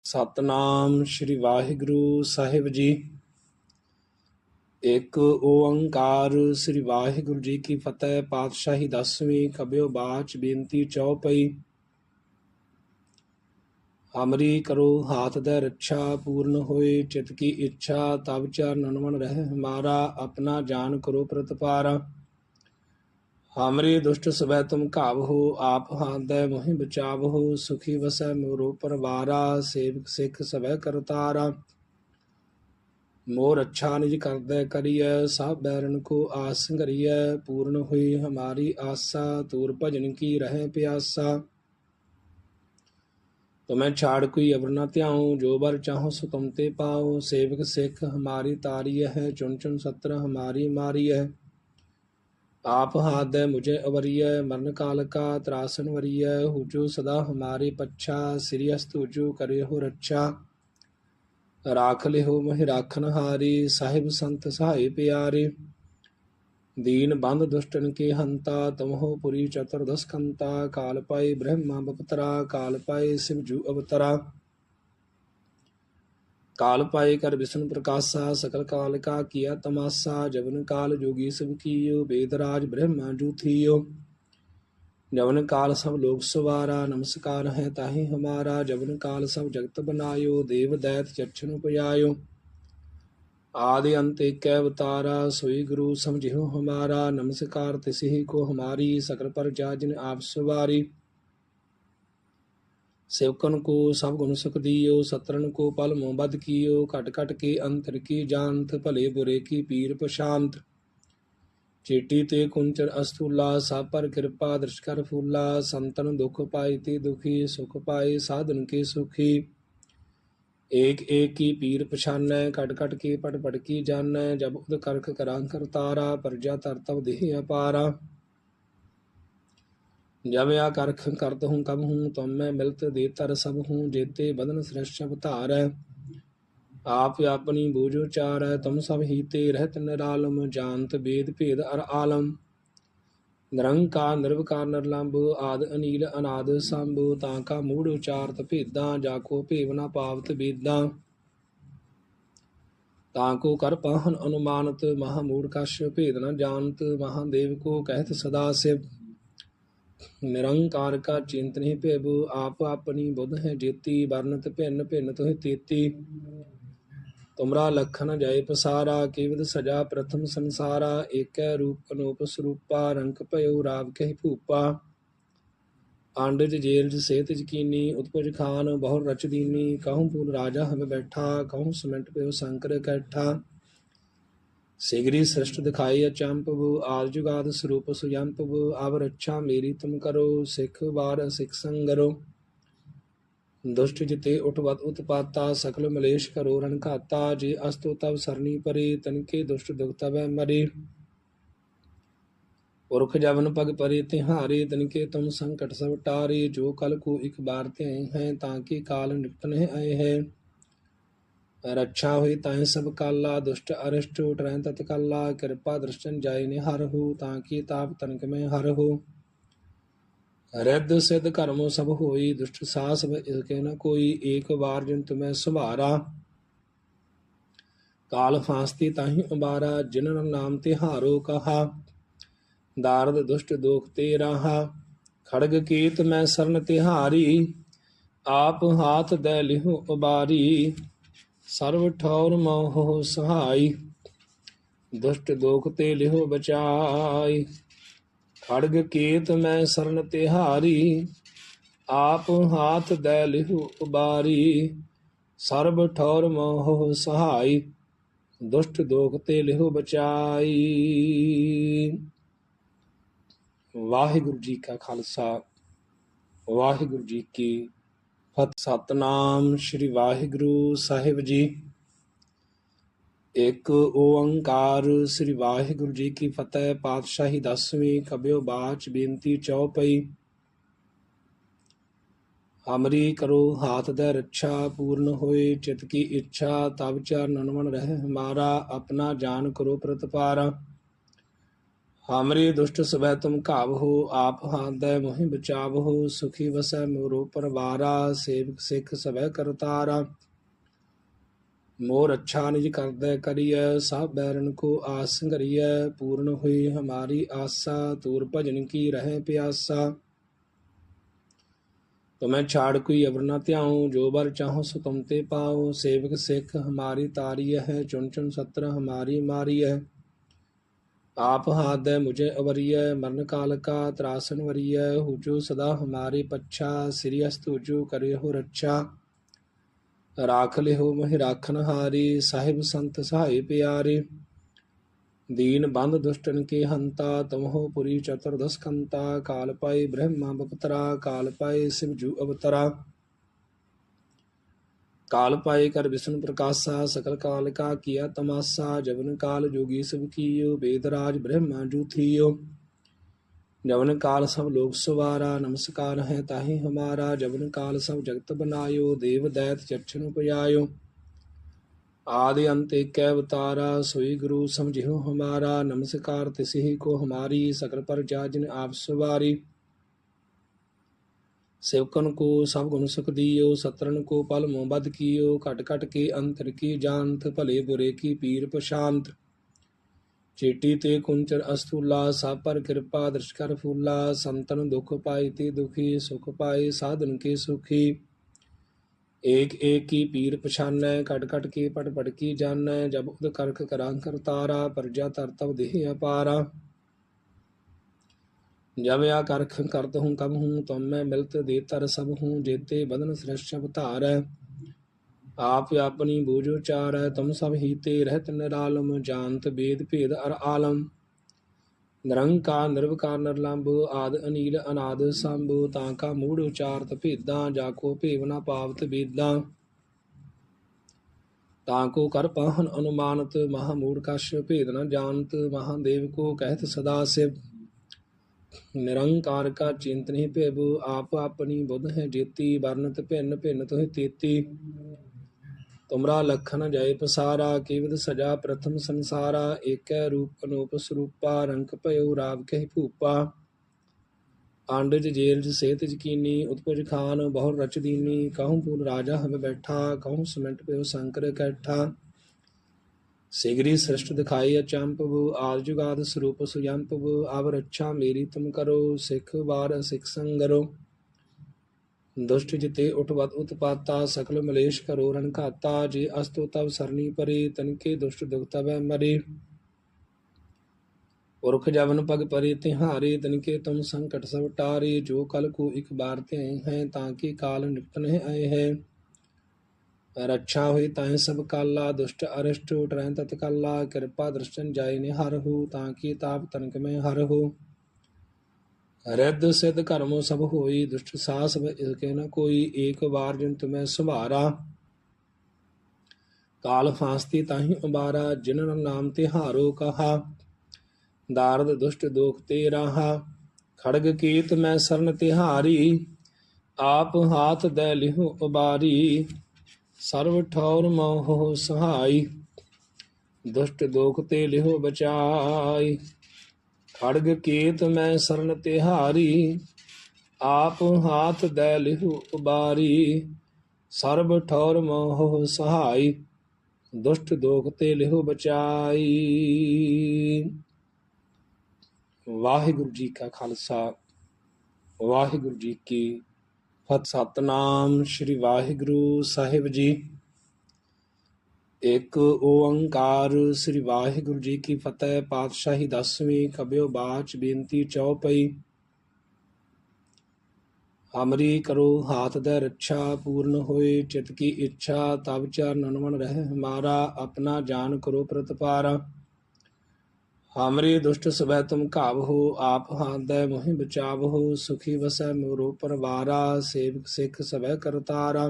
ਸਤਨਾਮ ਸ਼੍ਰੀ ਵਾਹਿਗੁਰੂ ਸਾਹਿਬ ਜੀ। ਇੱਕ ਓੰਕਾਰ ਸ੍ਰੀ ਵਾਹਿਗੁਰੂ ਜੀ ਕੀ ਫਤਿਹ। ਪਾਤਸ਼ਾਹੀ ਦਸਵੀਂ ਕਬਿਓ ਬਾਚ ਬੇਨਤੀ ਚੌਪਈ। ਹਮਰੀ ਕਰੋ ਹਾਥ ਦੇ ਰੱਛਾ, ਪੂਰਨ ਹੋਏ ਚਿਤ ਕੀ ਇੱਛਾ। ਤਬ ਚਰਨ ਮਨ ਰਹਿ ਹਮਾਰਾ, ਆਪਣਾ ਜਾਨ ਕਰੋ ਪ੍ਰਤਪਾਰਾ। हमरे दुष्ट सबै तुम घावहो, आप हाथ दे मोहि बचावहो। सुखी वसै मोरो परवारा, सेवक सिख सबै करतारा। मोर अच्छा निज करदै करियै, सब बैरन को आस संघरियै। पूर्ण हुई हमारी आसा, तूर भजन की रहे प्यासा। तुम्हें छाड़ कोई अवर न ध्याऊं, जो बर चाहो सो तुम ते पाओ। सेवक सिख हमारी तारी है, चुन चुन सत्र हमारी मारी है। आप हाथ दे मुझे अवरिय, मरण काल का त्रासन वरिय। हुजो सदा हमारे पच्छा, श्री अस्त हुजो करे हो रक्षा। राख ले हो मोहि राखन हारी, साहिब संत सहाय प्यारे। दीन बंद दुष्टन के हंता, तुम हो पुरी चतुर्दश कंता। काल पाए ब्रह्मा बपतरा, काल पाए शिव जू अवतरा। काल पाए कर विष्णु प्रकाशा, सकल काल का किया तमाशा। जवन काल जोगी सब कियो, वेदराज ब्रह्मा जू थियो। जवन काल सब लोग सवारा, नमस्कार है ताहि हमारा। जवन काल सब जगत बनायो, देव दैत चक्षण उपजायो। आदि अंत एक अवतारा, सोई गुरु समझियो हमारा। नमस्कार तिसि को हमारी, सकल पर जा जिन आप सवारी। सेवकन को सब गुण सुख दियो, सत्रन को पल मोह बद कियो। कट कट के अंतर की जानत, भले बुरे की पीर प्रशांत। चेटी ते कुंचर अस्तूला, सब पर कृपा दृश कर फूला। संतन दुख पाए ते दुखी, सुख पाए साधन के सुखी। एक एक की पीर पछानै, कट कट के पट पट की जानै। जब उद करख करा करतारा, प्रजा तर तब देह अपारा। जब या करख करत हूँ कब हूँ, तुम मैं मिलत दे तर सब हूँ। जेते बदन श्रेष्ठ अवतार है, आप अपनी बूझो चार है। तुम सब हीते रहत निरालम, जानत वेद भेद अर आलम। निरंकार निर्विकार निर्लंब, आद अनील अनाद संभ। ताका मूढ़ उचारत भेदा, जाको भेव न पावत वेदा। ताको कर पाहन अनुमानत, महामूढ़ कश भेद न जानत। महादेव को कहत सदा शिव, निरंकार का चिंत नहीं पेबु। आप अपनी बुध है जेती, वर्णत भिन्न भिन्न तुह तेती। तुमरा लखन जय पसारा, केवद सजा प्रथम संसारा। एक रूप अनूप स्वरूपा, रंक भयो राव कहि भूपा। आंडज जेलज सेत यकीनी, उत्पज खान बहुर रच दीनी। कहूँ फूल राजा हमें बैठा, कहूँ सिमट पयो शंकर कैठा। सिगरी सृष्ट दिखाई अचंपव, आद जुगाद स्वरूप सुयंपव। अब रक्षा मेरी तुम करो, सिख बार सिख संगरो। दुष्ट जिते उठवत उत्पाता, सकल मलेश करो रण घाता। जे अस्तो तब सरनी परे, तनके दुष्ट दुख तब मरे। पुरख जवन पग परे तिहारे, तनके तुम संकट सब टारे। जो कल को एक बार ते हैं, ताकि काल निपट नहीं आए हैं। रक्षा हुई ताहि सब काला, दुष्ट अरिष्ट उठरह तत्काला। कृपा दृष्टन जाय निहार हो, ताकि ताप तनक में हर हो। रिद्ध सिद्ध कर्मो सब होई, दुष्ट सास इसके न कोई। एक बार जिन तुम्हें सुभारा, काल फांसती ताहि उबारा। जिन नाम तिहारो कहा, दारद दुष्ट दोख ते राहा। खड़ग कीत मैं सरन तिहारी, आप हाथ दे लिहु उबारी। सर्व ठौर मोह सहाय, दुष्ट दोख ते लिहो बचाई। खड़ग केत मैं सरन तिहारी, आप हाथ दे लिहु उबारी। सर्व ठौर मोह सहाय, दुष्ट दोख ते लिहो बचाई। वाहिगुरु जी का खालसा, वाहिगुरु जी की सतनाम श्री वाहिगुरु ਸਾਹਿਬ ਜੀ। ਇੱਕ ਓੰਕਾਰ ਸ੍ਰੀ ਵਾਹਿਗੁਰੂ ਜੀ ਕੀ ਫਤਿਹ। ਪਾਤਸ਼ਾਹੀ ਦਸਵੀਂ ਕਬਿਓ ਬਾਚ ਬੇਨਤੀ ਚੌਪਈ। ਹਮਰੀ ਕਰੋ ਹਾਥ ਦੇ ਰੱਛਾ, ਪੂਰਨ ਹੋਏ ਚਿਤ ਕੀ ਇੱਛਾ। ਤਬ ਚਰਨ ਮਨ ਰਹਿ ਹਮਾਰਾ, ਆਪਣਾ ਜਾਨ ਕਰੋ ਪ੍ਰਤਪਾਰਾ। हमरे दुष्ट सबै तुम काबहो, आप हाथ दे मोहि बचावहो। सुखी वसै मोरो परवारा, सेवक सिख सबै करतारा। मोर अच्छा निज करदै करिय, सब बैरन को आस संगरिय। पूर्ण हुई हमारी आशा, तूर भजन की रहे प्यासा। तुम्हें छाड़ कोई अवर न त्याऊं, जो बर चाहो सो तुम ते पाओ। सेवक सिख हमारी तारीय है, चुन चुन सत्र हमारी मारी है। आप हाथ दे मुझे अवरिय, मरण काल का त्रासन वरिय। हुजो सदा हमारे पच्छा, श्री हस्त हुजो करे हो रक्षा। राख ले हो मोहि राखन हारी, साहिब संत सहाय प्यारे। दीन बंध दुष्टन के हंता, तुम हो पुरी चतुर्दश कंता। काल पाए ब्रह्मा बपतरा, काल पाए शिव जू अवतरा। काल पाए कर विष्णु प्रकाशा, सकल काल का किया तमाशा। जवन काल जोगी सब कियो, वेदराज ब्रह्मा जू थियो। जवन काल सब लोग सवारा, नमस्कार है ताहि हमारा। जवन काल सब जगत बनायो, देव दैत चक्षण उपजायो। आदि अंत एक अवतारा, सोई गुरु समझियो हमारा। नमस्कार तिसहि को हमारी, सकल पर जिन आप सवारी। सेवकन को सब गुण सुख दियो, सत्रन को पल मोह बद कियो। कट कट के अंतर की जानत, भले बुरे की पीर प्रशांत। चेटी ते कुंचर अस्तूला, सब पर कृपा दृष्ट कर फूला। संतन दुख पाए ते दुखी, सुख पाए साधन के सुखी। एक एक की पीर पछानै, कट कट के पट पट की जानै। जब उद करख करा कर तारा, प्रजा तरतब देह अपारा। जब या करख करत हूँ कब हूँ, तुम मैं मिलत देतर सब हूँ। जेते बदन श्रेष्ठ अवतार, आप अपनी बूझो चार। तुम सब हीते रहत निरालम, जानत वेद भेद अर आलम। निरंकार निर्विकार निर्लंब, आद अनील अनाद संभ। ताका मूढ़ उचारत भेदा, जाको भेव न पावत वेदा। ताको कर पाहन अनुमानत, महामूढ़ कश भेद न जानत। महादेव को कहत सदा शिव, निरंकार का चिंत नहीं पेबु। आप अपनी बुध है जेती, वर्णत भिन्न भिन्न तुहि तेती। तुमरा लखन जय पसारा, केवद सजा प्रथम संसारा। एक रूप अनूप स्वरूपा, रंक भयो राव कहि भूपा। आंडज जेलज सेतज कीनी, उत्पज खान बहुर रच दीनी। कहूँ पूर्ण राजा हब बैठा, कहूँ सिमट पयो शंकर कैठा। सिगरी सृष्ट दिखाई अचंपव, आद जुगाद स्वरूप सुयंपव। अब रक्षा मेरी तुम करो, सिख बार सिख संगरो। दुष्ट जिते उठवत उत्पाता, सकल मलेश करो रण खाता। जे अस्तो तब सरनी परे, तनके दुष्ट दुख तब मरे। पुरख जवन पग परे तिहारे, तनके तुम संकट सब टारे। जो कल को एक बार ते हैं, ताकि काल निपटन है आए हैं। रक्षा हुई ताहि सब काला, दुष्ट अरिष्ट टरह तत्काला। कृपा दृष्टन जाय निहार हो, ताकि ताप तनक में हर हो। रिद्ध सिद्ध कर्मो सब होई, दुष्ट सास इसके न कोई। एक बार जिन तुम्हें सुभारा, काल फांसती ताहि उबारा। जिन नाम तिहारो कहा, दारद दुष्ट दोख ते राहा। खड़ग कीत मैं सरन तिहारी, आप हाथ दै लिहो उबारी। सर्व ठौर मोह सहाय, दुष्ट दोख ते लिहो बचाई। खड़ग कीत मैं सरन तिहारी, आप हाथ दै लिहो उबारी। सर्व ठौर मोह सहाय, दुष्ट दोख ते लिहो बचाई। वाहिगुरु जी का खालसा, वाहिगुरु जी की फतਿਹ। सतनाम श्री वाहिगुरु साहिब जी। एक ओंकार श्री वाहिगुरु जी की फतेह। पातशाही 10वीं कबियो बाच बेनती चौपई। हमरी करो हाथ दे रक्षा, पूर्ण होए चित की इच्छा। तब चरणन मन रह हमारा, अपना जान करो प्रतपारा। हमरे दुष्ट सबै तुम काबहो, आप हाथ दे मोहि बचावहो। सुखी वसै मोरो परवारा, सेवक सिख सबै करतारा।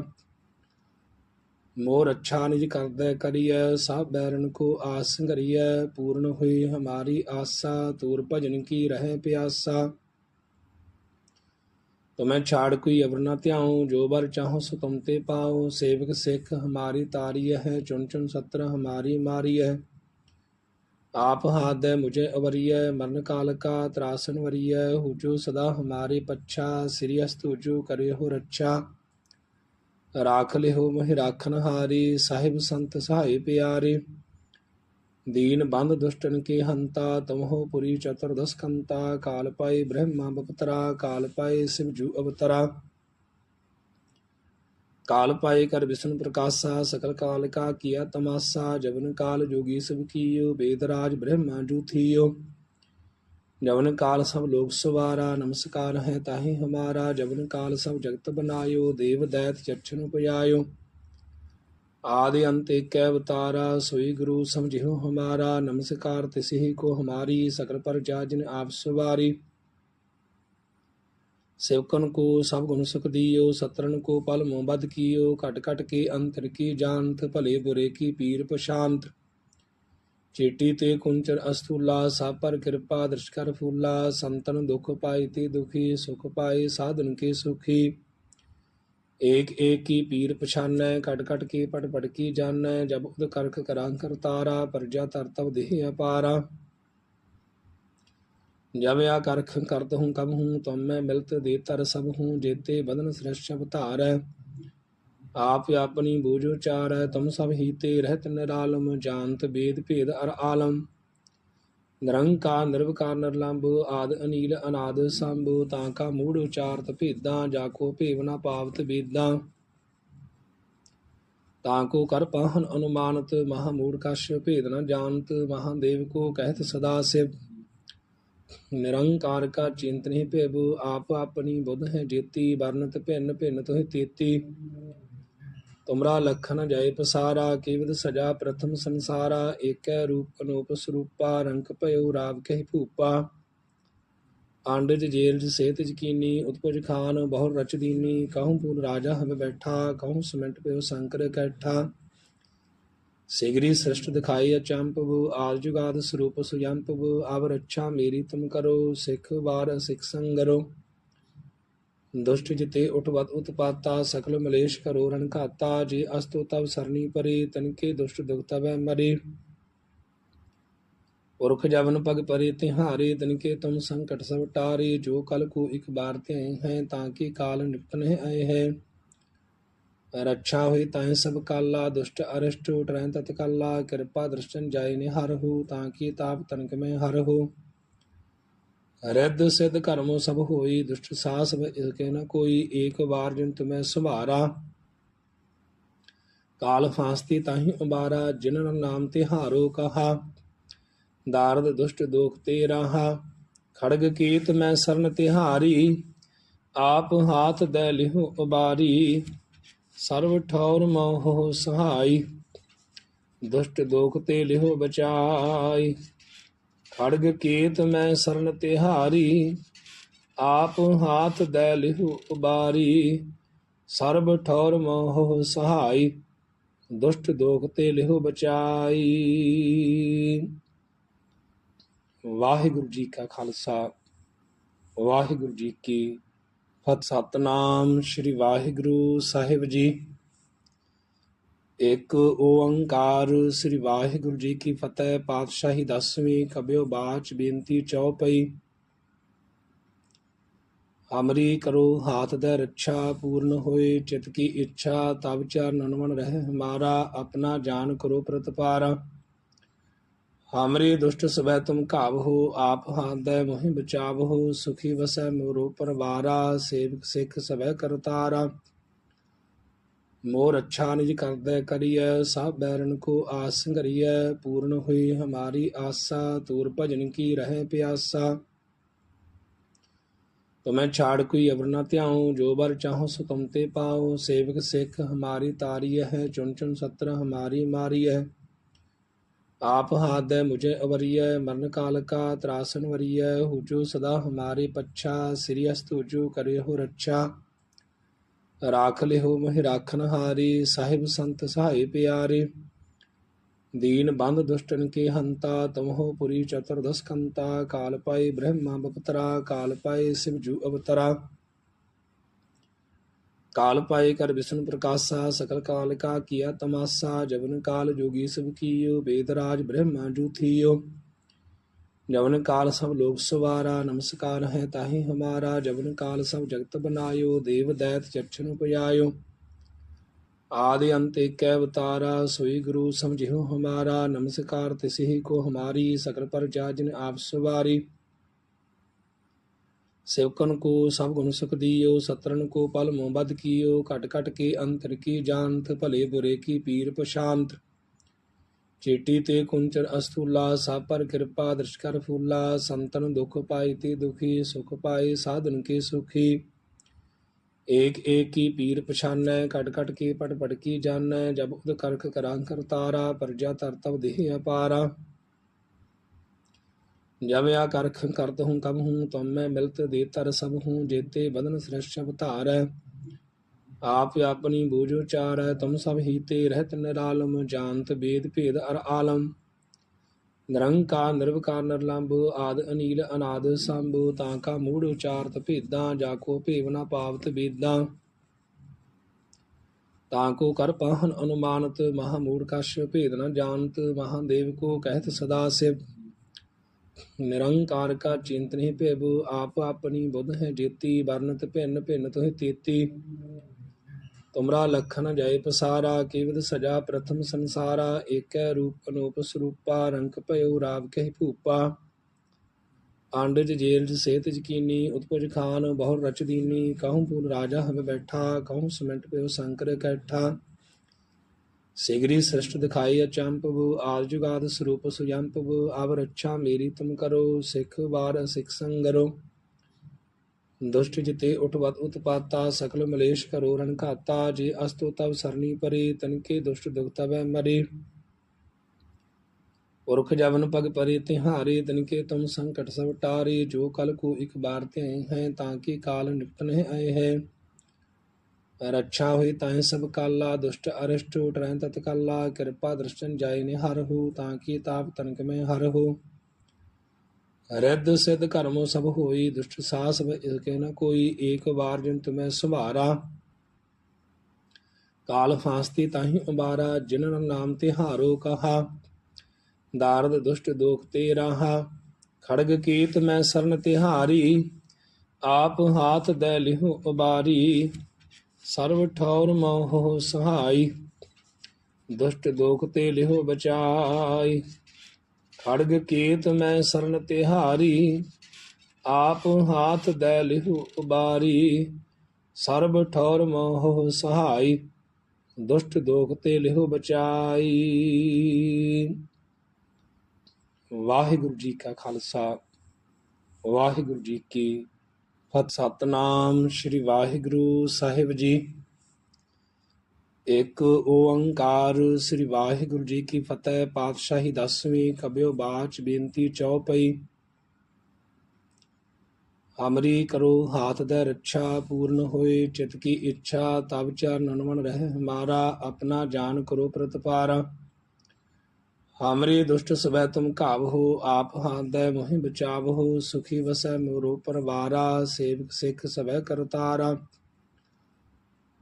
मोर अच्छा निज करदै करिय, सब बैरन को आस संगरिय। पूर्ण हुई हमारी आशा, तूर भजन की रहे प्यासा। तुम्हें छाड़ कोई अवर न त्याऊं, जो बर चाहो सो तुम ते पाओ। सेवक सिख हमारी तारी है, चुन चुन सत्र हमारी मारी है। आप हाथ दे मुझे अवरिय मरण काल का त्रासन वरिय हुजो सदा हमारे पच्छा श्री अस्त हुजो करे हो रक्षा राख ले हो मोहि राखन हारी साहिब संत सहाय प्यारे दीन बंध दुष्टन के हंता तुम हो पुरी चतुर्दश कंता काल पाए ब्रह्मा बपतरा काल पाए शिव जू अवतरा काल पाए कर विष्णु प्रकाशा सकल काल का किया तमाशा जवन काल जोगी सब कियो वेदराज ब्रह्मा जू थियो जवन काल सब लोग सवारा नमस्कार है ताहि हमारा जवन काल सब जगत बनायो देव दैत चक्षण उपयायो आदि अंत एक अवतारा सोई गुरु समझियो हमारा नमस्कार तिसहि को हमारी सकल पर जाजिन आप सवारी सेवकन को सब गुण सुख दियो सत्रन को पल मोहबद कियो कट कट के अंतर की जानत भले बुरे की पीर प्रशांत चेटी ते कुंचर अस्तूला सा पर कृपा दृश कर फूला संतन दुख पाई ते दुखी सुख पाए साधन के सुखी एक एक की पीर पछान कट कट के पट पट की जान जब उद करक करां कर तारा प्रजा तरतव देह अपारा जब या करख करत हूँ कब हूँ तुम मैं मिलत देतर सब हूँ जेते बदन श्रेष्ठ अवतार आप अपनी बूझो चार तुम सब हीते रहत निरालम जानत वेद भेद अर आलम निरंकार निर्विकार निर्लंब आद अनील अनाद संभ ताका मूढ़ उचारत भेदा जाको भेवना पावत वेदा ताको कर पाहन अनुमानत महामूढ़ कश भेद न जानत महादेव को कहत सदा शिव निरंकार का चिंतन ही प्रभु आप अपनी बुध है जेती वर्णत भिन्न भिन्न तुहि तेती तुमरा लखन जय पसारा केवद सजा प्रथम संसारा एक रूप अनूप स्वरूपा रंक भयो राव कहि भूपा आंडज जेलज सेत यकीनी उत्पुज खान बहुर रच दीनी कहूँ पूल राजा हमें बैठा कहूँ सिमट पयो शंकर कैठा सिगरी सृष्ट दिखाई अचंपव आद जुगाद स्वरूप सुयंपव अब रक्षा मेरी तुम करो सिख बार सिख संगरो दुष्ट जिते उठवत उत्पाता सकल मलेश करो रण खाता जे अस्तो तब सरनी परे तनके दुष्ट दुख तब मरे पुरख जवन पग परे तिहारे तनके तुम संकट सब टारे जो कल को एक बार ते हैं ताकि काल निपटन आए हैं रक्षा हुई ताहि सब काला दुष्ट अरिष्ट टरह तत्काला कृपा दृष्टन जाय ने हर हो ताकि ताप तनक में हर हो रिद्ध सिद्ध कर्मो सब होई दुष्ट सास इसके न कोई एक बार जिन तुम्हें सुभारा काल फांसती ताहि उबारा जिन नाम तिहारो कहा दारद दुष्ट दोख ते रहा खड़ग कीत मैं सरन तिहारी आप हाथ दे लिहु उबारी सर्व ठौर मोह सहाय दुष्ट दोख ते लिहो बचाई खड़ग केत मैं सरन तिहारी आप हाथ दे लिहु उबारी सर्व ठौर मोह सहाय दुष्ट दोख ते लिहो बचाई। वाहिगुरु जी का खालसा वाहिगुरु जी की सतनाम श्री वाहिगुरु साहिब जी। एक ओंकार श्री वाहिगुरु जी की फतेह। पातशाही 10वीं कबियो बाच बेनती चौपई। हमरी करो हाथ दे रक्षा पूर्ण होए चित की इच्छा तब चरण मन रह हमारा अपना जान करो प्रतपारा। हमरे दुष्ट सबै तुम काबहो आप हाथ दे मोहि बचावहो सुखी वसै मोरो परवारा सेवक सिख सबै करतारा। मोर अच्छा निज कर दे करिय सब बैरन को आस करिय पूर्ण हुई हमारी आशा तूर भजन की रहे प्यासा। तुम्हें छाड़ कोई अवर न त्याऊं जो बर चाहो सो तुम ते पाओ। सेवक सिख हमारी तारीय है चुन चुन सत्र हमारी मारी है। आप हाथ दे मुझे अवरिय मरण काल का त्रासन वरिय हुजो सदा हमारे पच्छा श्री अस्त हुजो करे हो रक्षा राख ले हो मोहि राखन हारी साहिब संत सहाय प्यारे। दीन बंध दुष्टन के हंता तुम हो पुरी चतुर्दश कंता काल पाए ब्रह्मा बपतरा काल पाए शिव जू अवतरा। काल पाए कर विष्णु प्रकाशा सकल काल का किया तमाशा जवन काल जोगी सब कियो वेदराज ब्रह्मा जू थियो। जवन काल सब लोक सवारा, नमस्कार है ताहि हमारा। जवन काल सब जगत बनायो, देव दैत चक्षु उपजायो। आदि अंत एक अवतारा, सोई गुरु समझियो हमारा। नमस्कार तिसहि को हमारी, सकल पर जाजिन आप सवारी। सेवकन को सब गुण सुख दियो, सत्रन को पल मोह बद कियो। कट कट के अंतर की जानत, भले बुरे की पीर प्रशांत। चेटी ते कुंचन अस्थूला, सब पर कृपा दृष्ट कर फूला। संतन दुख पाई ते दुखी, सुख पाए साधन के सुखी। एक एक की पीर पछानै, कट कट के पट पट की जानै। जब उद करख करांकर तारा, प्रजा तर तब देह अपारा। जब या करख करत हूँ कब हूँ, तुम मैं मिलत दे तर सब हूँ। जेते बदन सृष्ट अवतार, आप अपनी बूझ उचार। तुम सब हीते रहत निरालम, जानत वेद भेद अर आलम। निरंकार निर्विकार निर्लंब, आद अनील अनाद संभ। ताका मूढ़ उचारत भेदा, जाको भेव न पावत वेदा। ताको कर पाहन अनुमानत, महामूढ़ कश भेद न जानत। महादेव को कहत सदा शिव, निरंकार का चिंतन ही प्रभु। आप अपनी बुध है जेती, वर्णत भिन्न भिन्न तुहि तेती। तुमरा लखन जय पसारा, केवद सजा प्रथम संसारा। एक रूप अनूप स्वरूपा, रंक भयो राव कहि भूपा। आंडज जेल सेत यकीनी, उत्पुज खान बहुर रच दीनी। कहूँ पूल राजा हमें बैठा, कहूँ सिमट पयो शंकर कैठा। सिगरी सृष्ट दिखाई अचंपव, आद जुगाद स्वरूप सुयंपव। अब रक्षा मेरी तुम करो, सिख बार सिख संगरो। दुष्ट जिते उठवत उत्पाता, सकल मलेश करो रण घाता। जे अस्तु तब सरनी परे, तनके दुष्ट दुख तब मरे। पुरख जवन पग परे तिहारे, तनके तुम संकट सब टारे। जो कल को एक बार त्याए हैं, ताकि काल निपटन आए हैं। रक्षा हुई ताहि सब काला, दुष्ट अरिष्ट उठरह तत्काला। कृपा दृष्टन जाय निहार हो, ताकि ताप तनक में हर हो। रिद्ध सिद्ध कर्मो सब होई, दुष्ट सास इसके न कोई। एक बार जिन तुम्हें सुभारा, काल फांसती ताहि उबारा। जिन नाम तिहारो कहा, दारद दुष्ट दोख ते राहा। खड़ग कीत मैं सरन तिहारी, आप हाथ दे लिहु उबारी। सर्व ठौर मोह सहाय, दुष्ट दोख ते लिहु बचाई। खड़ग कीत मैं सरन तिहारी, आप हाथ दे लिहु उबारी। सर्ब ठौर मोह सहाय, दुष्ट दोख ते लिहु बचाई। वाहिगुरु जी का खालसा, वाहिगुरु जी की फतਿਹ। सतनाम श्री वाहिगुरु साहिब जी। एक ओंकार श्री वाहिगुरु जी की फतेह। पातशाही 10वीं कबियो बाच बेनती चौपई। हमरी करो हाथ दे रक्षा, पूर्ण होए चित की इच्छा। तब चरणन मन रह हमारा, अपना जान करो प्रतपारा। हमरे दुष्ट सबह तुम काबहो, आप हाथ दे मोहि बचावहो। सुखी वसै मोरो परवारा, सेवक सिख सबह करतारा।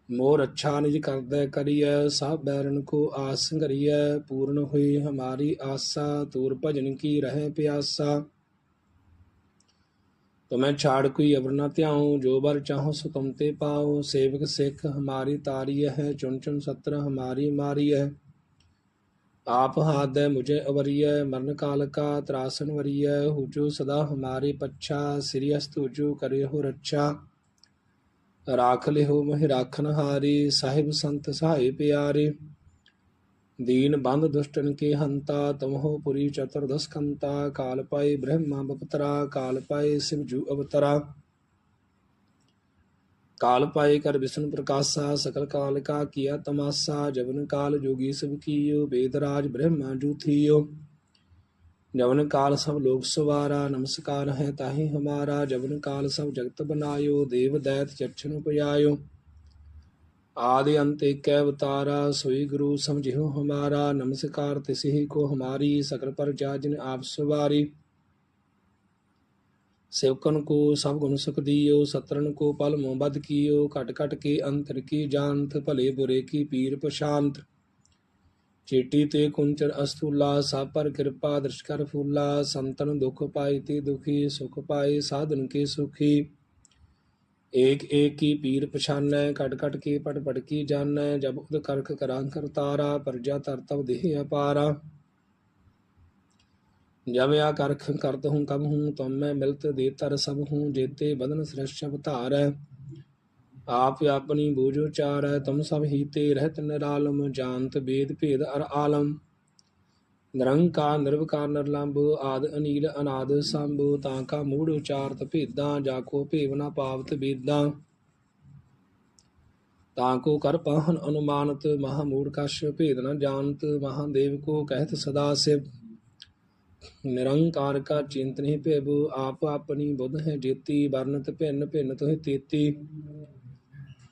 मोर अच्छा निज कर दे करिय, सब बैरन को आस संगरिय। पूर्ण हुई हमारी आशा, तूर भजन की रहे प्यासा। तुम्हें छाड़ कोई अवर न त्याऊं, जो बर चाहो सो तुम ते पाओ। सेवक सिख हमारी तारीय है, चुन चुन सत्र हमारी मारी है। आप हाथ दे मुझे अवरिय, मरण काल का त्रासन वरिय। हुजो सदा हमारे पच्छा, श्री अस्त हुजो करे हो रक्षा। राख ले हो मोहि राखन हारी, साहिब संत सहाय प्यारे। दीन बंध दुष्टन के हंता, तुम हो पुरी चतुर्दश कंता। काल पाए ब्रह्मा बपतरा, काल पाए शिव जू अवतरा। काल पाए कर विष्णु प्रकाशा, सकल काल का किया तमाशा। जवन काल जोगी सब कियो, वेदराज ब्रह्मा जू थियो। जवन काल सब लोक सवारा, नमस्कार है ताहि हमारा। जवन काल सब जगत बनायो, देव दैत चक्षु उपजायो। आदि अंत एक अवतारा, सोई गुरु समझियो हमारा। नमस्कार तिसहि को हमारी, सकल पर जाजिन आप सवारी। सेवकन को सब गुण सुख दियो, सत्रन को पल मोह बद कियो। कट कट के अंतर की जानत, भले बुरे की पीर प्रशांत। ਚੇਟੀ ਤੇ ਕੁੰਚਰ ਅਸਤੂਲਾ ਸਭ ਪਰ ਕਿਰਪਾ ਦ੍ਰਿਸ਼ ਕਰ ਫੂਲਾ ਸੰਤਨ ਦੁਖ ਪਾਈ ਤੇ ਦੁਖੀ ਸੁਖ ਪਾਏ ਸਾਧਨ ਕੇ ਸੁਖੀ ਏਕ ਏਕ ਕੀ ਪੀਰ ਪਛਾਨੈ ਕਟ ਕਟ ਕੇ ਪਟ ਪਟ ਕੀ ਜਾਣੈ ਜਬ ਉਦ ਕਰਖ ਕਰਾਂ ਕਰਤਾਰਾ ਪਰਜਾ ਤਰ ਤਬ ਦੇਹ ਅਪਾਰਾ जब या करख करत हूँ कब हूँ तुम मैं मिलत देतर सब हूँ जेते बदन सृष्टि धार आप अपनी बूझो चार तुम सब हीते रहत निरालम जानत वेद भेद अर आलम निरंकार निर्विकार निर्लंब आद अनील अनाद संभ ताका मूढ़ उचारत भेदा जाको भेव न पावत वेदा ताको कर पाहन अनुमानत महामूढ़ कश भेद न जानत महादेव को कहत सदा शिव निरंकार का चिंतन ही प्रभु आप अपनी बुध है जेती वर्णत भिन्न भिन्न तुहि तेती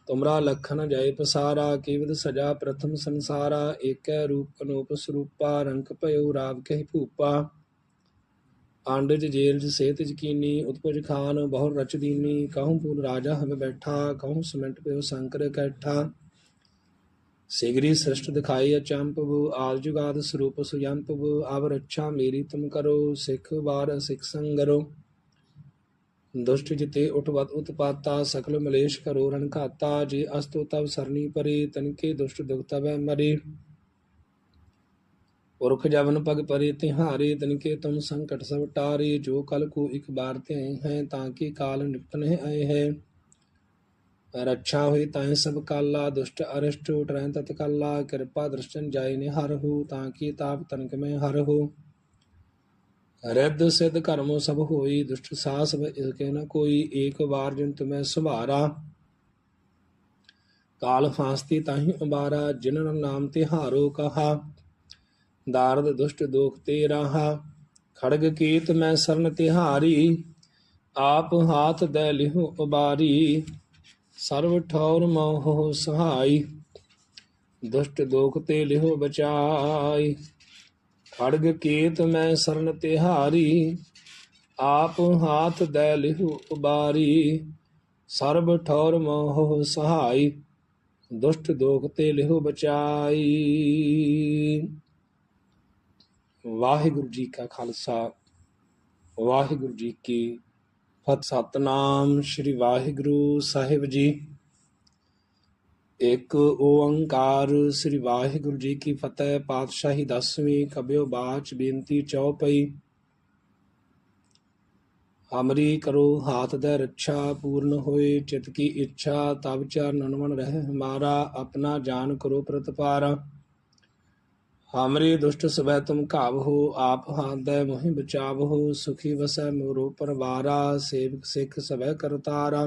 तुमरा लखन जय पसारा केवद सजा प्रथम संसारा एक रूप अनूप स्वरूपा रंक भयो राव कहि भूपा आंडज जेलज सेत जकीनी उत्पुज खान बहुर रच दीनी कहूँ पूल राजा हमें बैठा कहूँ सिमट भयो शंकर कैठा सिगरी सृष्ट दिखाई अचंपु आद जुगाद स्वरूप सुयंपु अब रक्षा मेरी तुम करो सिख बार सिख संगरो दुष्ट जिते उठवत उत्पाता सकल मलेश करो रण घाता जे अस्तो तब सरनी परे तनके दुष्ट दुख तब मरे पुरख जवन पग परे तिहारे तनके तुम संकट सब टारे जो कल को एक बार ते हैं ताकि काल निपटन आए हैं रक्षा हुई ताहि सब काला दुष्ट अरिष्ट टरह तत्काला कृपा दृष्टन जाय निहर हो ताकि ताप तनक में हर हो रिद्ध सिद्ध कर्मो सब होई दुष्ट सास इसके न कोई एक बार जिन तुम्हें सुभारा काल फांसती ताहि उबारा जिन नाम तिहारो कहा दारद दुष्ट दोख ते रहा खड़ग कीत में सरन तिहारी आप हाथ दे लिहु उबारी सर्व ठौर मोह सहाय दुष्ट दोख ते लिहो बचाई खड़ग केत मैं सरन तिहारी आप हाथ दे लिहु उबारी सर्व ठौर मोह सहाय दुष्ट दोख ते लिहो बचाई। वाहिगुरु जी का खालसा वाहिगुरु जी की सतनाम श्री वाहिगुरु साहिब जी। एक ओंकार श्री वाहिगुरु जी की फतेह। पातशाही 10वीं कब्यो बाच बेनती चौपई। हमरी करो हाथ दे रक्षा पूर्ण होए चित की इच्छा तब चरणन मन रह हमारा अपना जान करो प्रतिपारा। हमरे दुष्ट सबह तुम काब हो आप हाथ दे मोहि बचाव हो सुखी वसै मोरो परवारा सेवक सिख सबह करतारा।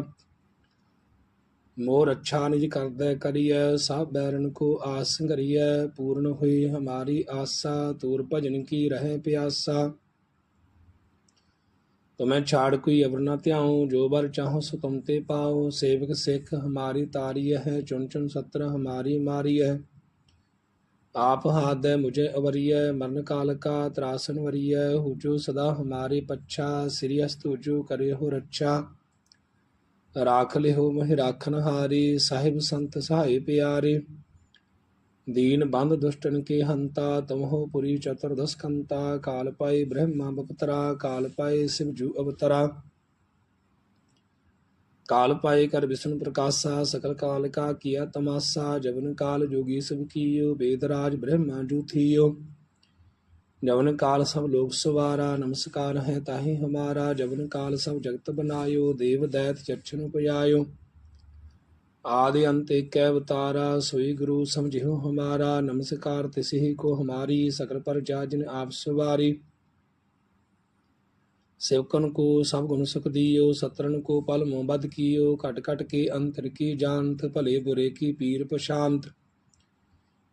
मोर अच्छा निज कर दे करिय सब बैरन को आस संगरिय पूर्ण हुई हमारी आशा तूर भजन की रहे प्यासा। तुम्हें छाड़ कोई अवर न त्याऊं जो बर चाहो सो तुम ते पाओ। सेवक सिख हमारी तारीय है चुन चुन सत्र हमारी मारी है। आप हाथ दे मुझे अवरिय मरण काल का त्रासन वरिय हुजो सदा हमारे पच्छा श्री हस्त हुजो करे हो रक्षा। राख ले हो मोहि राखन हारी साहिब संत सहाय प्यारे। दीन बंद दुष्टन के हंता तुम हो पुरी चतुर्दश कंता। काल पाए ब्रह्मा बपतरा काल पाए शिव जू अवतरा। काल पाए कर विष्णु प्रकाशा सकल काल का किया तमाशा। जवन काल जोगी सब कियो वेदराज ब्रह्मा जू थियो। जवन काल सब लोग सवारा नमस्कार है ताहि हमारा। जवन काल सब जगत बनायो देव दैत चक्षण उपयायो। आदि अंत एक अवतारा सोई गुरु समझियो हमारा। नमस्कार तिसहि को हमारी सकल पर जा जिन आप सवारी। सेवकन को सब गुण सुख दियो सत्रन को पल मोहबद कियो। कट कट के अंतर की जानत भले बुरे की पीर प्रशांत।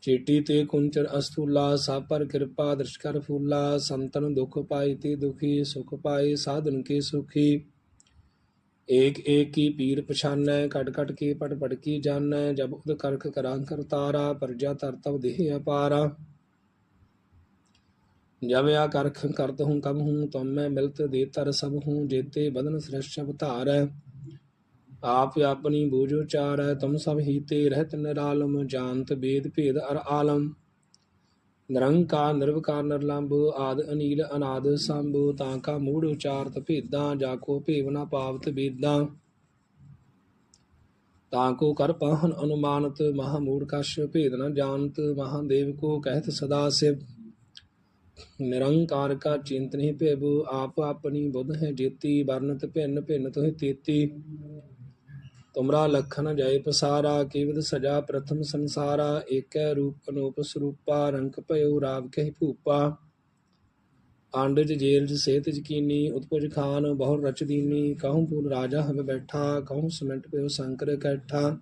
चेटी ते कुंचर अस्तूला सब पर कृपा दृश कर फूला। संतन दुख पाई ते दुखी सुख पाए साधन के सुखी। एक एक की पीर पछानੈ कट कट के पट पट की जानੈ। जब उद करख करां करतारा प्रजा तर तब देह अपारा। जब या करख करत हूँ कब हूँ तुम मैं मिलत देतर सब हूँ जेते बदन सृष्टि धार। आप अपनी बूझो चार तुम सब हीते रहत निरालम जानत वेद भेद अर आलम। ਨਿਰੰਕਾਰ ਨਿਰਵਿਕਾਰ ਨਿਰਲੰਭ ਆਦਿ ਅਨੀਲ ਅਨਾਦ ਸੰਭ ਤਾਂ ਕਾ ਮੂੜ ਉਚਾਰਤ ਭੇਦਾਂ ਜਾਕੋ ਭੇਵ ਨਾ ਪਾਵਤ ਬੇਦਾਂ ਤਾਂ ਕੋ ਕਰ ਪਾਹਨ ਅਨੁਮਾਨਤ ਮਹਾਮੂੜ ਕਛ ਭੇਦ ਨ ਜਾਣਤ ਮਹਾਦੇਵ ਕੋ ਕਹਿਤ ਸਦਾ ਸਿਵ ਨਿਰੰਕਾਰ ਕਾ ਚਿੰਤ ਨਹੀਂ ਭੇਬ ਆਪ ਆਪਣੀ ਬੁੱਧ ਹੈ ਜੇਤੀ ਵਰਨਤ ਭਿੰਨ ਭਿੰਨ ਤੋਹਿ ਤੇਤੀ ਤੁਮਰਾ ਲਖਨ ਜਾਏ ਪਸਾਰਾ ਕੇਵਦ ਸਜਾ ਪ੍ਰਥਮ ਸੰਸਾਰਾ ਏਕੈ ਰੂਪ ਅਨੂਪ ਸਰੂਪਾ ਰੰਕ ਭਇਓ ਰਾਵ ਕਹਿ ਭੂਪਾ ਆਂਡਜ ਜੇਲਜ ਸੇਤ ਜਕੀਨੀ ਉਤਪੁਜ ਖਾਨ ਬਹੁ ਰਚ ਦੀਨੀ ਕਹੂੰ ਪੂਲ ਰਾਜਾ ਹਮ ਬੈਠਾ ਕਹੂੰ ਸਿਮਟ ਪਿਓ ਸੰਕਰ ਕੈਠਾ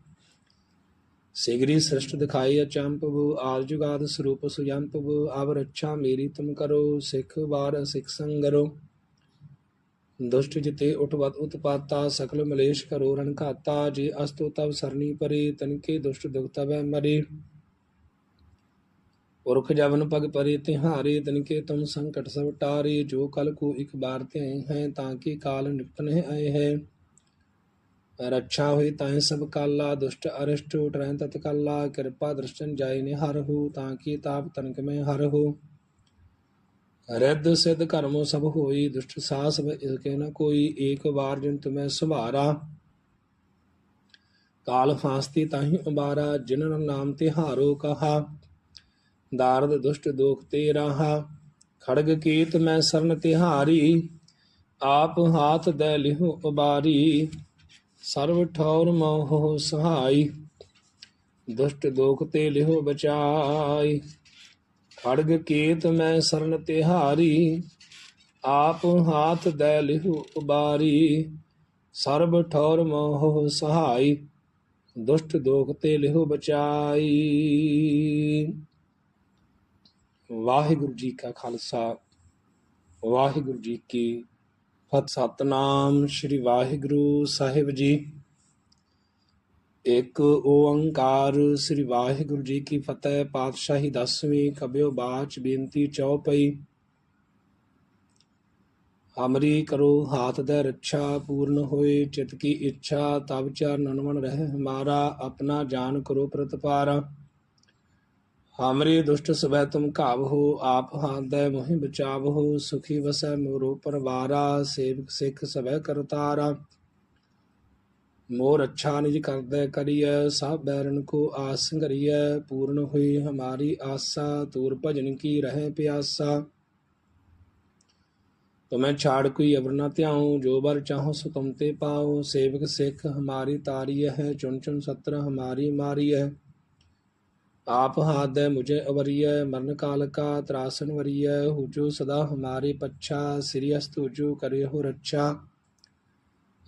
ਸਿਗਰੀ ਸ੍ਰਿਸ਼ਟ ਦਿਖਾਈ ਅਚੰਪਵ ਆਦ ਜੁਗਾਦ ਸਰੂਪ ਸੁਜੰਪਵ ਆਵ ਰੱਛਾ ਮੇਰੀ ਤੁਮ ਕਰੋ ਸਿੱਖ ਵਾਰ ਸਿੱਖ ਸੰਗਰੋ ਦੁਸ਼ਟ ਜਿਤੇ ਉਠਵਤ ਉਤਪਾਤਾ ਸਕਲ ਮਲੇਸ਼ ਕਰੋ ਰਨ ਘਾਤਾ ਜੇ ਅਸਤੋ ਤਵ ਸਰਨੀ ਪਰੇ ਤਨਕੇ ਦੁਸ਼ਟ ਦੁਖ ਤਵੈ ਮਰੇ ਪੁਰਖ ਜਵਨ ਪਗ ਪਰੇ ਤਿਹਾਰੇ ਤਨਕੇ ਤੁਮ ਸੰਕਟ ਸਭ ਟਾਰੇ ਜੋ ਕਲ ਕੋ ਇਕ ਬਾਰ ਧਿਆਏ ਹੈ ਤਾਂ ਕਿ ਕਾਲ ਨਿਕਟ ਨਹਿ ਆਏ ਹੈ ਰੱਛਾ ਹੋਈ ਤਾਹਿ ਸਭ ਕਾਲਾ ਦੁਸ਼ਟ ਅਰਿਸ਼ਟ ਟਰੈ ਤਤ ਕਾਲਾ ਕਿਰਪਾ ਦ੍ਰਿਸ਼ਟਨ ਜਾਏ ਨੇ ਹਰਹੁ ਤਾਂ ਕਿ ਤਾਪ ਤਨਕ ਮੈਂ ਹਰਹੁ ਰਿੱਧ ਸਿੱਧ ਕਰਮੋ ਸਭ ਹੋਈ ਦੁਸ਼ਟ ਸਾਸ ਇਸਕੇ ਨ ਕੋਈ ਏਕ ਵਾਰ ਜਿਨ ਤੁਮੈ ਸੁਭਾਰਾ ਕਾਲ ਫਾਸਤੀ ਤਾਹੀ ਉਬਾਰਾ ਜਿਨ ਨਾਮ ਤਿਹਾਰੋ ਕਹਾ ਦਾਰਦ ਦੁਸ਼ਟ ਦੋਖ ਤੇ ਰਾਹਾ ਖੜਗ ਕੀਤ ਮੈਂ ਸਰਨ ਤਿਹਾਰੀ ਆਪ ਹਾਥ ਦੈ ਲਿਹੁ ਉਬਾਰੀ ਸਰਵ ਠੌਰ ਮੋਹ ਸਹਾਈ ਦੁਸ਼ਟ ਦੋਖ ਤੇ ਲਿਹੁ ਬਚਾਈ ਖੜਗ ਕੀਤ ਮੈਂ ਸਰਨ ਤਿਹਾਰੀ ਆਪ ਹਾਥ ਦੈ ਲਿਹੁ ਉਬਾਰੀ ਸਰਬ ਠੌਰ ਮੋਹ ਸਹਾਈ ਦੁਸ਼ਟ ਦੋਖ ਤੇ ਲਿਹੁ ਬਚਾਈ। ਵਾਹਿਗੁਰੂ ਜੀ ਕਾ ਖਾਲਸਾ ਵਾਹਿਗੁਰੂ ਜੀ ਕੀ ਫਤਿਹ। ਸਤਨਾਮ ਸ੍ਰੀ ਵਾਹਿਗੁਰੂ ਸਾਹਿਬ ਜੀ। ਇੱਕ ਓੰਕਾਰ ਸ੍ਰੀ ਵਾਹਿਗੁਰੂ ਜੀ ਕੀ ਫਤਿਹ। ਪਾਤਸ਼ਾਹੀ 10ਵੀਂ ਕਬਿਓ ਬਾਚ ਬੇਨਤੀ ਚੌਪਈ। ਹਮਰੀ ਕਰੋ ਹਾਥ ਦੈ ਰੱਛਾ ਪੂਰਨ ਹੋਏ ਚਿਤ ਕੀ ਇੱਛਾ ਤਬ ਚਰਨ ਮਨ ਰਹਿ ਹਮਾਰਾ ਆਪਣਾ ਜਾਨ ਕਰੋ ਪ੍ਰਤਪਾਰਾ। ਹਮਰੀ ਦੁਸ਼ਟ ਸਵੈ ਤੁਮ ਘਾਵਹੋ ਆਪ ਹਾਥ ਦੈ ਮੋਹਿ ਬਚਾਵਹੋ ਸੁਖੀ ਵਸੈ ਮੋਰੋ ਪਰਵਾਰਾ ਸੇਵਕ ਸਿੱਖ ਸਵੈ ਕਰਤਾਰਾ। मोर अच्छा निज करदै करिय सब बैरन को आस संघरिय पूर्ण हुई हमारी आशा तूर भजन की रहे प्यासा। तुम्हें छाड़ कोई अवर न त्याऊं जो बर चाहो सो तुम ते पाओ सेवक सिख हमारी तारीय है चुन चुन सत्र हमारी मारी है। आप हाथ दे मुझे अवरिय मरण काल का त्रासन वरिय हुजो सदा हमारे पच्छा श्री अस्तुजो करे हो रक्षा।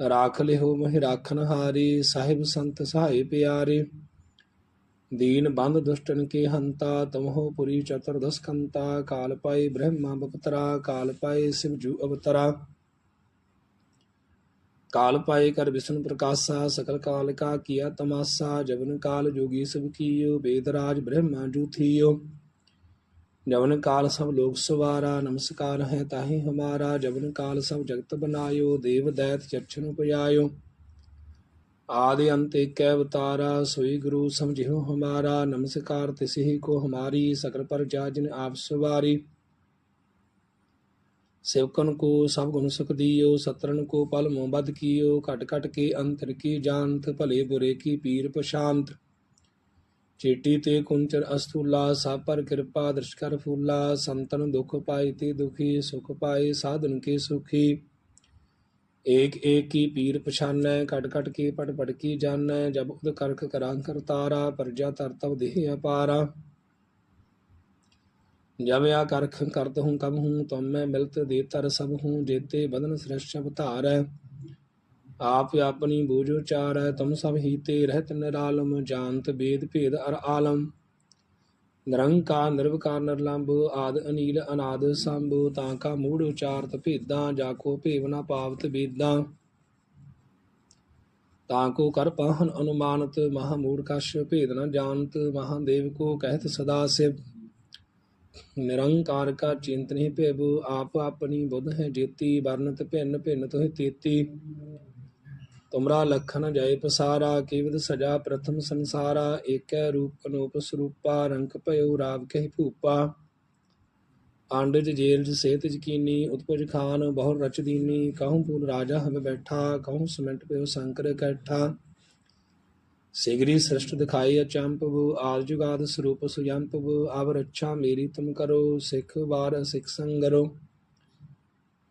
राख लिहो मोहि राखन हारी साहिब संत सहाय प्यारे। दीन बंद दुष्टन के हंता तुम हो पुरी चतुर्दश कंता काल पाए ब्रह्मा बपतरा काल पाए शिव जू अवतरा। काल पाए कर विष्णु प्रकाशा सकल काल का किया तमाशा जवन काल जोगी सब कियो वेदराज ब्रह्मा जू थियो। जवन काल सब लोग सवारा नमस्कार है ताहि हमारा जवन काल सब जगत बनायो देव दैत चक्षण उपजायो। आदि अंत एक अवतारा सोई गुरु समझियो हमारा नमस्कार तिसहि को हमारी सकल पर जाजिन आप सवारी। सेवकन को सब गुण सुख दियो सत्रन को पल मोह बद कियो कट कट के अंतर की जानत भले बुरे की पीर प्रशांत। चेटी ते कुंचर अस्तूला सब पर कृपा दृश कर फूला संतन दुख पाए ते दुखी सुख पाए साधन के सुखी। एक एक की पीर पछानै कट कट के पट पट की जानै जब उद करक करा कर तारा प्रजा तर तब देह अपारा। जब या करख करत हूँ कब हूँ तुम मैं मिलत दे तर सब हूँ जेते बदन श्रेष्ठ अवतार। आप अपनी बूझ उचार तुम सब हीते रहत निरालम जानत वेद भेद अर आलम। निरंकार निर्विकार निर्लंभ आद अनील अनाद संभ ताका मूढ़ उचारत भेदा जाको भेव न पावत बेदा। ताको कर पाहन अनुमानत महामूढ़ कछ भेद न जानत महादेव को कहत सदा शिव। निरंकार का चिंत नहीं भेब आप अपनी बुध है जेती वर्णत भिन्न भिन्न तुहि तेती। तुमरा लखन जाए पसारा केवद सजा प्रथम संसारा एकै रूप अनूप स्वरूपा रंक भयो राव कहि भूपा। आंडिज जेल सेत यकीनी उत्पुज खान बहुर रच दीनी कहूँ पूल राजा हमें बैठा कहूँ सिमट पे शंकर कैठा सिगरी सृष्ट दिखाई अचंपु आद जुगाद स्वरूप सुयंपु अब रक्षा मेरी तुम करो सिख बार सिख संगरो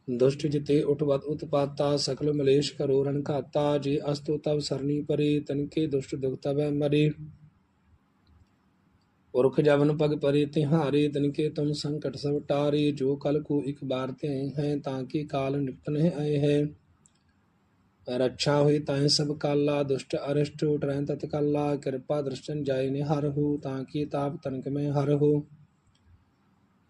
दुष्ट जिते उठवत उत्पाता सकल मलेश करो रण घाता जे अस्तु तब सरनी परे तनके दुष्ट दुख तब मरे पुरख जवन पग परे तिहारे तनके तुम संकट सब टारे जो कल को एक बार ते हैं ताकि काल निपटन आए हैं रक्षा हुई ताहि सब काला दुष्ट अरिष्ट उठरह तत्काला कृपा दृष्टन जाय ने हर हो ताकि ताप तनक में हर हो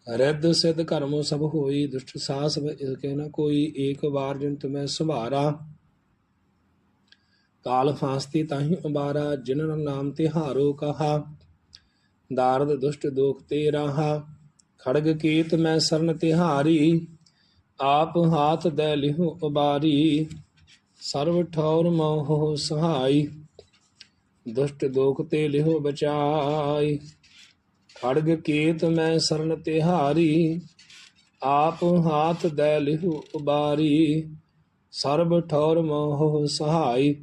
रिद्ध सिद्ध कर्मो सब होई दुष्ट सास इसके न कोई एक बार जिन तुम्हें सुभारा काल फांसती ताहि उबारा जिन नाम तिहारो कहा दारद दुष्ट दोख ते रहा खड़ग कीत मैं सरन तिहारी आप हाथ दे लिहु उबारी सर्व ठौर मोह सहाय दुष्ट दोख ते लिहो बचाई खड़ग कीत मैं सरन तिहारी आप हाथ दे लिहु उबारी सर्व ठौर मोह सहाय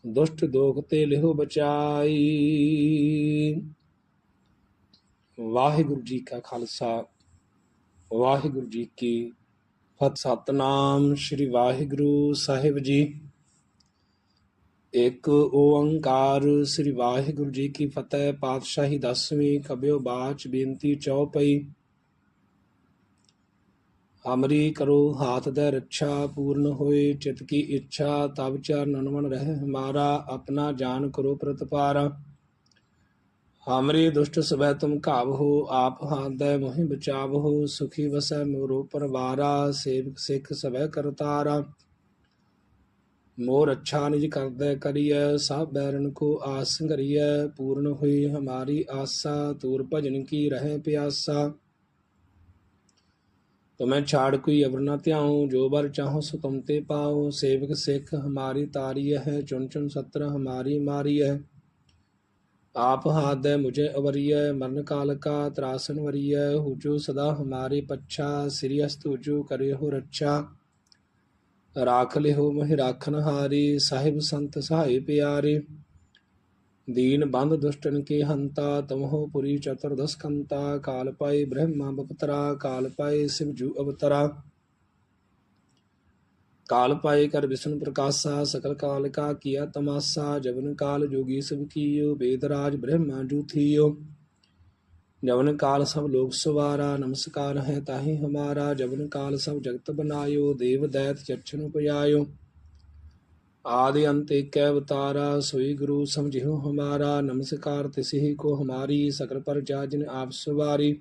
दुष्ट दोख ते लिहो बचाई। वाहिगुरु जी का खालसा वाहिगुरु जी की फतह। सतनाम श्री वाहिगुरु साहिब जी। एक ओंकार श्री वाहिगुरु जी की फतेह। पातशाही 10वीं कबियो बाच बेनती चौपई। हमरी करो हाथ दे रक्षा पूर्ण होए चित की इच्छा तब चरण मन रह हमारा अपना जान करो प्रतपारा। हमरे दुष्ट सबै तुम काब हो आप हाथ दे मोहि बचाव हो सुखी वसै मोरो परवारा सेवक सिख सबै करतारा। मोर अच्छा निज कर दे करिय सब बैरन को आस करिय पूर्ण हुई हमारी आशा तूर भजन की रहे प्यासा। तुम्हें छाड़ कोई अवर न त्याऊं जो बर चाहो सो तुम ते पाओ सेवक सिख हमारी तारी है चुन चुन सत्र हमारी मारी है। आप हाथ दे मुझे अवरिय मरण काल का त्रासन वरिय हुजो सदा हमारे पच्छा श्री अस्तुजो करे हो रक्षा। राख ले हो मोहि राखन हारी साहिब संत सहाय प्यारे। दीन बंद दुष्टन के हंता तुम हो पुरी चतुर्दश कंता काल पाए ब्रह्मा बपतरा काल पाए शिव जू अवतरा। काल पाए कर विष्णु प्रकाशा सकल काल का किया तमाशा जवन काल जोगी सब कियो वेदराज ब्रह्मा जू थियो। जवन काल सब लोग सवारा नमस्कार है ताहि हमारा जवन काल सब जगत बनायो देव दैत चक्षण उपयायो। आदि अंत एक अवतारा सोई गुरु समझियो हमारा नमस्कार तिसहि को हमारी सकल पर जाजिन आप सवारी।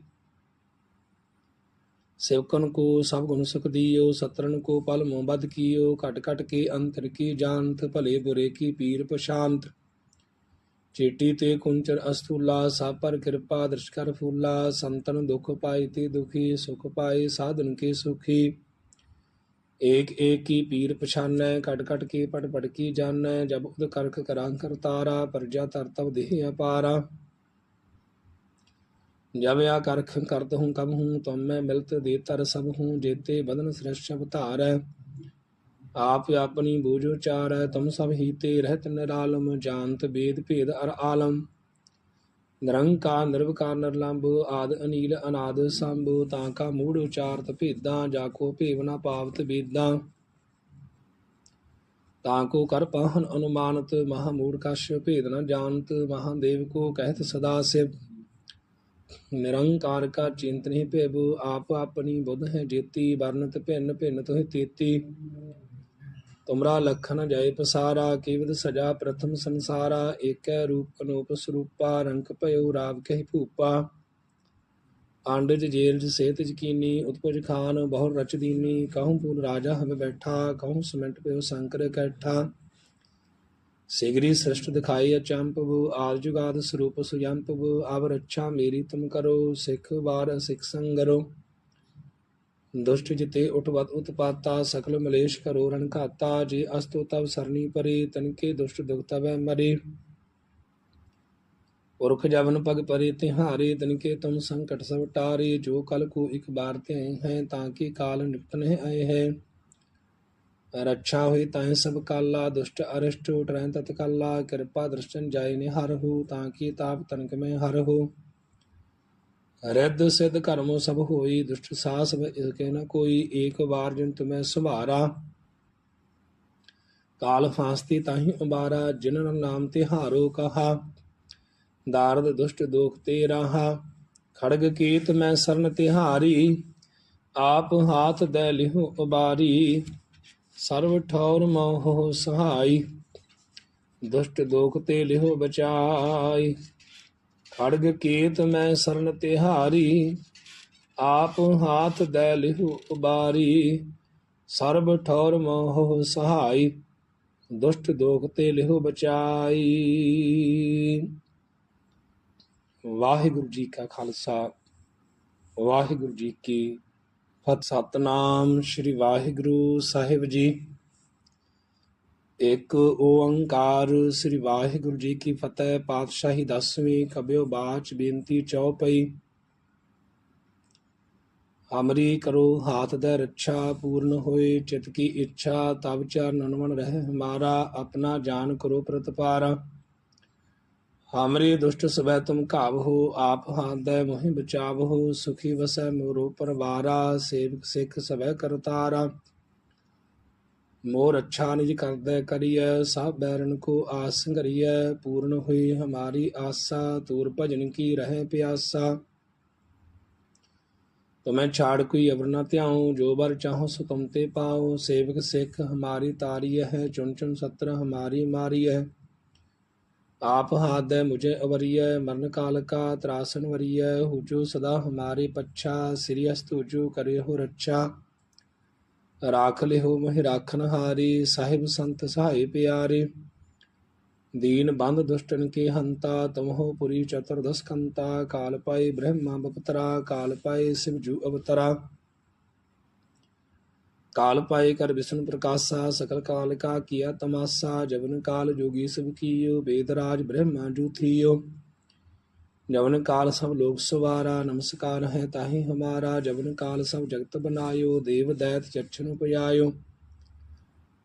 सेवकन को सब गुण सुख दियो सत्रन को पल मोहबद कियो कट कट के अंतर की जानत भले बुरे की पीर प्रशांत। चेटी ते कुंचर अस्तूला सा पर कृपा दृष्ट कर फूला संतन दुख पाए ते दुखी सुख पाए साधन के सुखी। एक एक की पीर पछानै कट कट के पट पट की जानै जब उद करख करांकर तारा प्रजा तर तब देह अपारा। जब या करख करत हूँ कब हूँ तुम मैं मिलत दे तर सब हूँ जेते बदन सृष्ट अवतार। आप अपनी बूझो चार तुम सब हीते रहत निरालम जानत वेद भेद अर आलम। निरंकार निर्विकार निर्लंब आद अनील अनाद संभ ताका मूढ़ उचारत भेदा जाको भेव न पावत वेदा। ताको कर पाहन अनुमानत महामूढ़ कश भेद न जानत महादेव को कहत सदा शिव। निरंकार का चिंत नहीं पेबु आप अपनी बुध है जेती वर्णत भिन्न भिन्न तुहि तेती। तुमरा लखन जय पसारा केवद सजा प्रथम संसारा एक रूप अनूप स्वरूपा रंक भयो राव कहि भूपा। आंडिज जेल सेत यकीनी उत्पुज खान बहुर रच दीनी कहूँ पूल राजा हमें बैठा कहूँ सिमट पे शंकर कैठा। सिगरी सृष्ट दिखाई अचंपु आद जुगाद स्वरूप सुयंपु अब रक्षा मेरी तुम करो सिख बार सिख संगरो। दुष्ट जिते उठवत उत्पाता सकल मलेश करो रण घाता जे अस्तु तब सरनी परे तनके दुष्ट दुख तब मरे। पुरख जवन पग परे तिहारे तिनके तुम संकट सब टारे। जो कल को एक बार ते हैं ताकि काल निपट नहीं आए हैं। रक्षा हुई ताहि सब काला दुष्ट अरिष्ट टरह तत्काला। कृपा दृष्टन जाय निहार हो ताकि ताप तनक में हर हो। रिद्ध सिद्ध कर्मो सब होई दुष्ट सास इसके न कोई। एक बार जिन तुम्हें सुभारा काल फांसती ताहि उबारा। जिन नाम तिहारो कहा दारद दुष्ट दोख ते राहा। खड़ग कीत मैं सरन तिहारी आप हाथ दै लिहु उबारी। सर्व ठौर मोह सहाय दुष्ट दोख ते लिहु बचाई। खड़ग कीत मैं सरन तिहारी आप हाथ दै लिहु उबारी। सर्व ठौर मोह सहाय दुष्ट दोख ते लिहु बचाई। वाहिगुरु जी का खालसा वाहिगुरु जी की फतਿਹ। सतनाम श्री वाहिगुरु साहिब जी। एक ओंकार श्री वाहिगुरु जी की फतेह। पातशाही 10वीं कबियो बाच बेनती चौपई। हमरी करो हाथ दे रक्षा पूर्ण होए चित की इच्छा। तब चरणन मन रह हमारा अपना जान करो प्रतिपारा। हमरे दुष्ट सबह तुम काबहो आप हाथ दे मोहि बचावहो। सुखी वसै मोरो परवारा सेवक सिख सबह करतारा। मोर अच्छा निज कर दे करिय सब बैरन को आस संगरिय। पूर्ण हुई हमारी आशा तूर भजन की रहे प्यासा। तुम्हें छाड़ कोई अवर न त्याऊं जो बर चाहो सो तुम ते पाओ। सेवक सिख हमारी तारीय है चुन चुन सत्र हमारी मारी है। आप हाथ दे मुझे अवरिय मरण काल का त्रासन वरिय। हुजो सदा हमारे पच्छा श्री हस्त हुजो करे हो रक्षा। राख ले हो मोहि राखन हारी साहिब संत सहाय प्यारे। दीन बंध दुष्टन के हंता तुम हो पुरी चतुर्दश कंता। काल पाए ब्रह्मा बपतरा काल पाए शिव जू अवतरा। काल पाए कर विष्णु प्रकाशा सकल काल का किया तमाशा। जवन काल जोगी सब कियो वेदराज ब्रह्मा जू थियो। जवन काल सब लोग सवारा नमस्कार है ताहि हमारा। जवन काल सब जगत बनायो देव दैत चक्षण उपयायो।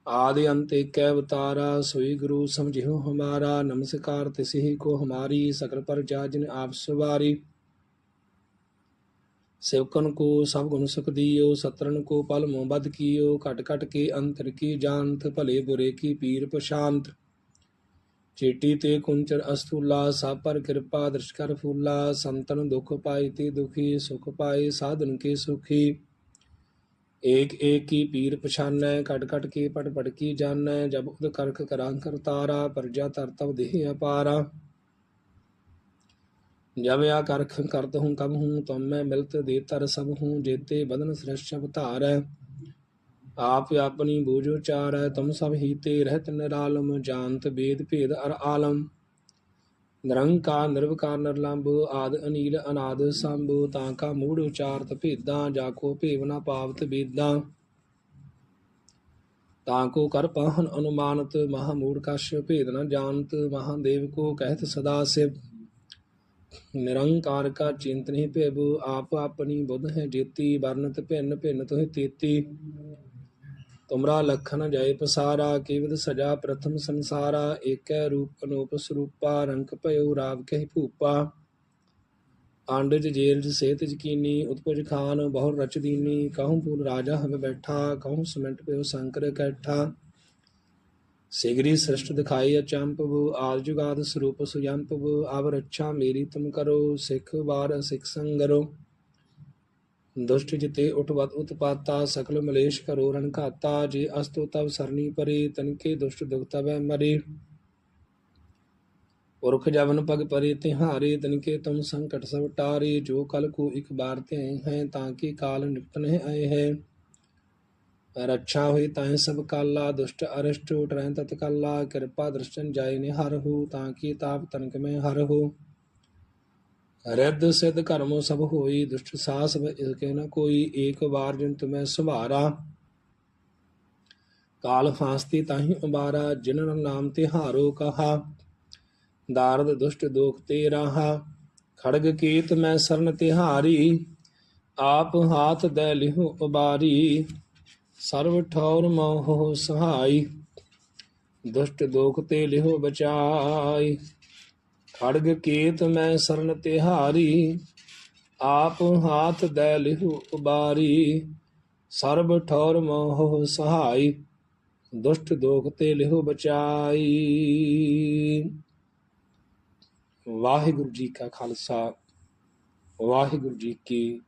आदि अंत एक अवतारा सोई गुरु समझियो हमारा। नमस्कार तिसहि को हमारी सकल पर जाजिन आप सवारी। सेवकन को सब गुण सुख दियो सत्रन को पल मोह बद कियो। कट कट के अंतर की जानत भले बुरे की पीर प्रशांत। चेटी ते कुंचर अस्तूला सब पर कृपा दृष्ट कर फूला। संतन दुख पाई ते दुखी सुख पाए साधन के सुखी। एक एक की पीर पछानै कट कट के पट पट की जानै। जब उद करख करांकर तारा प्रजा तर तब देह अपारा। जब या करख करत हूँ कब हूँ तुम मैं मिलत देतर सब हूँ। जेते बदन श्रेष्ठ अवतार आप अपनी बूझो चार। तुम सब हीते रहत निरालम जानत वेद भेद अर आलम। निरंकार निर्विकार निर्लंब आद अनील अनाद संभ। ताका मूढ़ उचारत भेदा जाको भेव न पावत वेदा। ताको कर पाहन अनुमानत महामूढ़ कश भेद न जानत। महादेव को कहत सदा शिव निरंकार का चिंत नहीं पेबु। आप अपनी बुध है जेती वर्णत भिन्न भिन्न तुहि तेती। तुमरा लखन जय पसारा केवद सजा प्रथम संसारा। एक रूप अनूप स्वरूपा रंक भयो राव कहि भूपा। आंडज जेलज सेत जकीनी उत्पज खान बहुर रच दीनी। कहूँ फूल राजा हमें बैठा कहूँ सिमट पयो शंकर कैठा। सिगरी सृष्ट दिखाई अचंपव आद जुगाद स्वरूप सुयंपव। अब रक्षा मेरी तुम करो सिख बार सिख संगरो। दुष्ट जिते उठवत उत्पाता सकल मलेश करो रण घाता। जे अस्तो तब सरनी परे तनके दुष्ट दुख तब मरे। पुरख जवन पग परे तिहारे तनके तुम संकट सब टारे। जो कल को एक बार ते हैं ताकि काल निपट नहीं आए हैं। रक्षा हुई ताहि सब काला दुष्ट अरिष्ट टरह तत्काला। कृपा दृष्टन जाय निहार हो ताकि ताप तनक में हर हो। रिद्ध सिद्ध कर्मो सब होई दुष्ट सास इसके न कोई। एक बार जिन तुम्हें सुभारा काल फांसती ताहि उबारा। जिन नाम तिहारो कहा दारद दुष्ट दोख ते राहा। खड़ग कीत मैं सरन तिहारी, आप हाथ दै लिहु उबारी। सर्व ठौर मोह सहाय, दुष्ट दोख ते लिहु बचाई। खड़ग कीत मैं सरन तिहारी, आप हाथ दै लिहु उबारी। सर्ब ठौर मोह सहाय, दुष्ट दोख ते लिहु बचाई। ਵਾਹਿਗੁਰੂ ਜੀ ਕਾ ਖਾਲਸਾ, ਵਾਹਿਗੁਰੂ ਜੀ ਕੀ